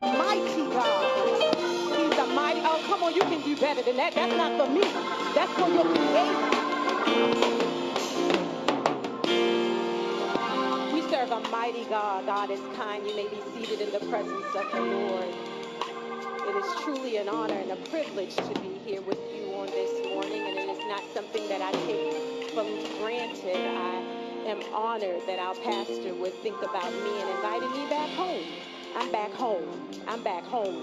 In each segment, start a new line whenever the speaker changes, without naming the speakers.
Mighty God. He's a mighty. Oh, come on, you can do better than that. That's not for me. That's for your creator. We serve a mighty God. God is kind. You may be seated in the presence of the Lord. It is truly an honor and a privilege to be here with you on this morning, and it is not something that I take for granted. I am honored that our pastor would think about me and invited me back home. I'm back home. I'm back home.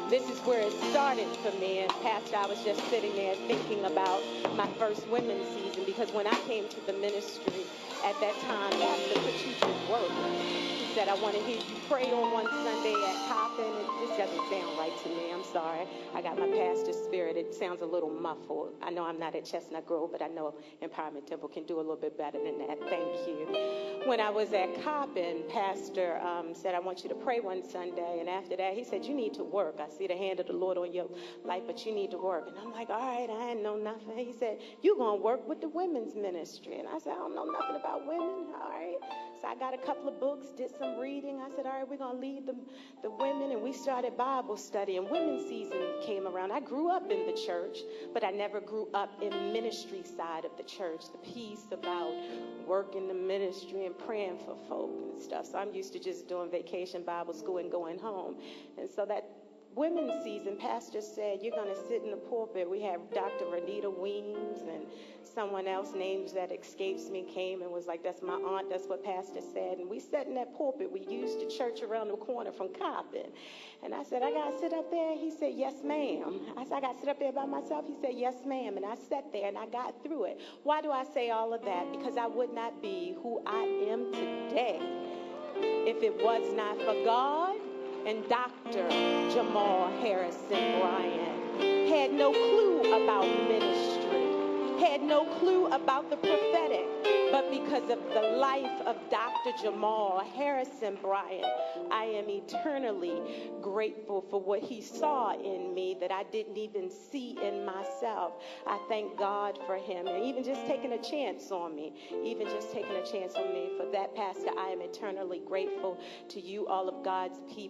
This is where it started for me. And Pastor, I was just sitting there thinking about my first women's season, because when I came to the ministry at that time, Pastor put you to work. He said, I want to hear you pray on one Sunday at Coppin. This doesn't sound right to me. I'm sorry. I got my pastor's spirit. It sounds a little muffled. I know I'm not at Chestnut Grove, but I know Empowerment Temple can do a little bit better than that. Thank you. When I was at Coppin, Pastor said, I want you to pray one Sunday. And after that, he said, you need to work. I see the hand of the Lord on your life, but you need to work. And I'm like, all right, I ain't know nothing. He said, you're going to work with the women's ministry. And I said, I don't know nothing about women. All right. So I got a couple of books, did some reading. I said, all right, we're going to lead the women. And we started Bible study. And women's season came around. I grew up in the church, but I never grew up in ministry side of the church. The piece about working the ministry and praying for folk and stuff. So I'm used to just doing vacation Bible school and going home. And so that women's season, Pastor said, you're going to sit in the pulpit. We have Dr. Renita Weems and someone else, names that escapes me, came and was like, that's my aunt, that's what Pastor said. And we sat in that pulpit. We used the church around the corner from Coppin. And I said, I got to sit up there? He said, yes, ma'am. I said, I got to sit up there by myself? He said, yes, ma'am. And I sat there and I got through it. Why do I say all of that? Because I would not be who I am today if it was not for God and Dr. Jamal Harrison Bryant. Had no clue about ministry, had no clue about the prophetic, but because of the life of Dr. Jamal Harrison Bryant, I am eternally grateful for what he saw in me that I didn't even see in myself. I thank God for him, and even just taking a chance on me, For that, Pastor, I am eternally grateful to you, all of God's people.